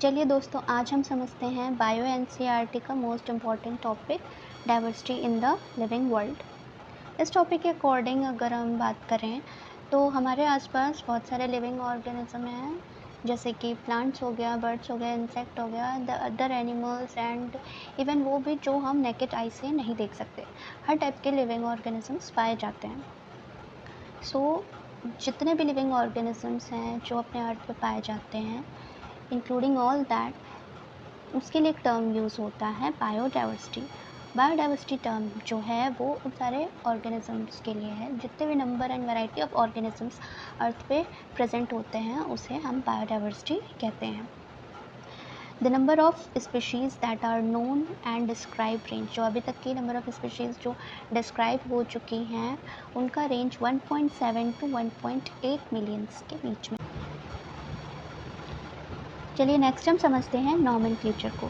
चलिए दोस्तों, आज हम समझते हैं बायो एनसीईआरटी का most important topic diversity in the living world. इस टॉपिक के अकॉर्डिंग अगर हम बात करें तो हमारे आसपास बहुत सारे लिविंग ऑर्गेनिज्म हैं, जैसे कि प्लांट्स हो गया, बर्ड्स हो गया, इंसेक्ट हो गया, the other animals and even वो भी जो हम नेकेड आई से नहीं देख सकते। हर टाइप के लिविंग ऑर्गेनिजम्स पाए जाते हैं। जितने भी लिविंग ऑर्गेनिजम्स हैं जो अपने अर्थ पे पाए जाते हैं, इंक्लूडिंग ऑल दैट, उसके लिए एक टर्म यूज़ होता है बायोडाइवर्सिटी। बायोडाइवर्सिटी टर्म जो है वो उन सारे ऑर्गेनिजम्स के लिए है, जितने भी number and variety of organisms earth पे प्रेजेंट होते हैं उसे हम बायोडाइवर्सिटी कहते हैं। The number of species that are known and describe range, जो अभी तक की नंबर ऑफ स्पीशीज़ जो डिस्क्राइब हो चुकी हैं उनका रेंज 1.7 to 1.8 मिलियंस के बीच में। चलिए नेक्स्ट हम समझते हैं नॉमेनक्लेचर को।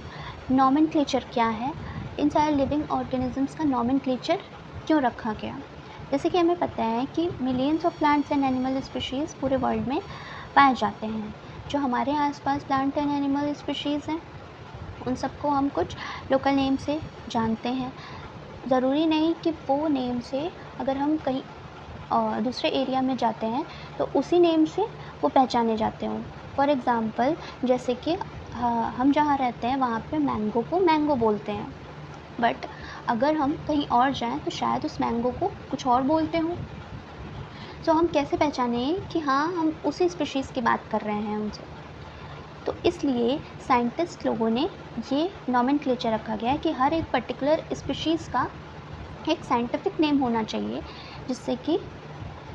नॉमेनक्लेचर क्या है? इन सारे लिविंग ऑर्गेनिजम्स का नॉमेनक्लेचर क्यों रखा गया? जैसे कि हमें पता है कि millions of plants and animal species पूरे वर्ल्ड में पाए जाते हैं। जो हमारे आसपास प्लांट एंड एनिमल स्पीशीज़ हैं उन सबको हम कुछ लोकल नेम से जानते हैं। ज़रूरी नहीं कि वो नेम से अगर हम कहीं दूसरे एरिया में जाते हैं तो उसी नेम से वो पहचाने जाते हों। फॉर एग्ज़ाम्पल, जैसे कि हम जहाँ रहते हैं वहाँ पे मैंगो को मैंगो बोलते हैं, बट अगर हम कहीं और जाएं तो शायद उस मैंगो को कुछ और बोलते हों। सो हम कैसे पहचाने कि हाँ, हम उसी स्पीशीज़ की बात कर रहे हैं उनसे? तो इसलिए साइंटिस्ट लोगों ने ये नॉमेनक्लेचर रखा गया है कि हर एक पर्टिकुलर स्पीशीज़ का एक साइंटिफिक नेम होना चाहिए, जिससे कि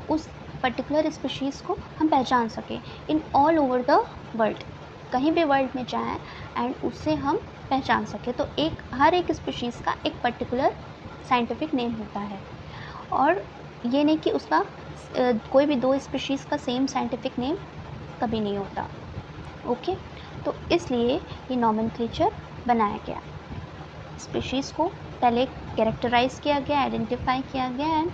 उस पर्टिकुलर स्पीशीज़ को हम पहचान सकें in all over the world. कहीं भी वर्ल्ड में जाएं एंड उससे हम पहचान सकें। तो हर एक स्पीशीज़ का एक पर्टिकुलर साइंटिफिक नेम होता है, और ये नहीं कि उसका कोई भी दो स्पीशीज़ का सेम साइंटिफिक नेम कभी नहीं होता। ओके, तो इसलिए ये नॉमेनक्लेचर बनाया गया। स्पीशीज़ को पहले कैरेक्टराइज किया गया, आइडेंटिफाई किया गया, एंड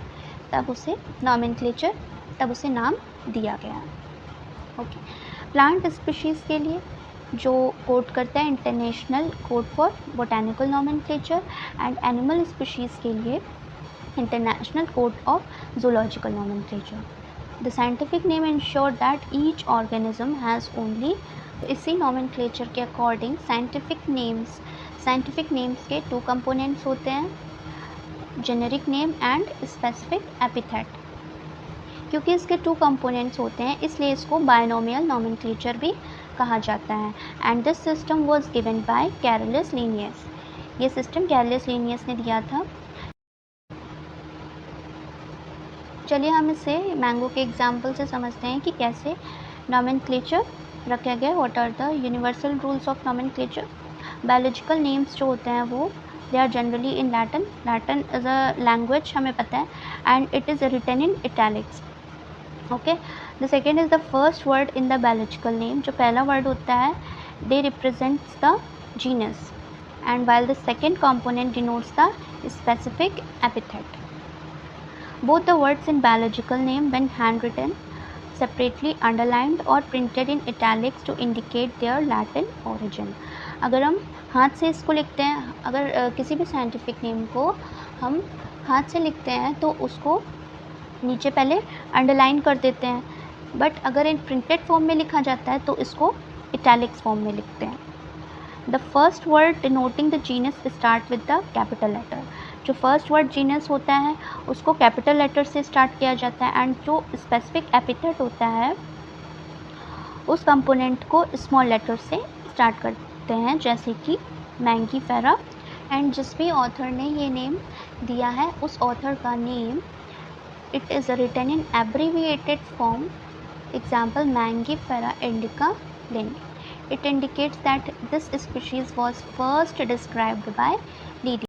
तब उसे नॉमेनक्लेचर, तब उसे नाम दिया गया। ओके, प्लांट स्पीशीज़ के लिए जो कोड करता है international code for botanical nomenclature, and animal species के लिए international code of zoological nomenclature. The scientific name ensure that each organism has only, इसी नॉमेनक्लेचर के अकॉर्डिंग साइंटिफिक नेम्स के टू कंपोनेंट्स होते हैं, generic name and specific epithet. क्योंकि इसके two components होते हैं इसलिए इसको बायनोमियल नॉमेनक्लेचर भी कहा जाता है। And this system was given by Carolus Linnaeus. ये सिस्टम कैरोलस लिनियस ने दिया था। चलिए हम इसे मैंगो के एग्जाम्पल से समझते हैं कि कैसे नॉमेनक्लेचर रखा गया। What are the universal rules of nomenclature? Biological names जो होते हैं वो they are generally in Latin. Latin is a language, हमें पता है, and it is written in italics. Okay, the second is the first word in the biological name. जो पहला word होता है they represents the genus, and while the second component denotes the specific epithet. Both the words in biological name, when handwritten, separately underlined or printed in italics to indicate their Latin origin. अगर हम हाथ से इसको लिखते हैं, अगर किसी भी साइंटिफिक नेम को हम हाथ से लिखते हैं तो उसको नीचे पहले अंडरलाइन कर देते हैं, बट अगर इन प्रिंटेड फॉर्म में लिखा जाता है तो इसको इटैलिक्स फॉर्म में लिखते हैं। The first word denoting the genus start with the capital letter. जो फर्स्ट वर्ड जीनस होता है उसको कैपिटल लेटर से स्टार्ट किया जाता है, एंड जो स्पेसिफिक एपिथेट होता है उस कंपोनेंट को स्मॉल लेटर से स्टार्ट करते हैं, जैसे कि मैंगीफेरा। एंड जिस भी ऑथर ने ये नेम दिया है उस ऑथर का name it is written in abbreviated form. Example, Mangifera indica Linn. It indicates that this species was first described by Linnæus.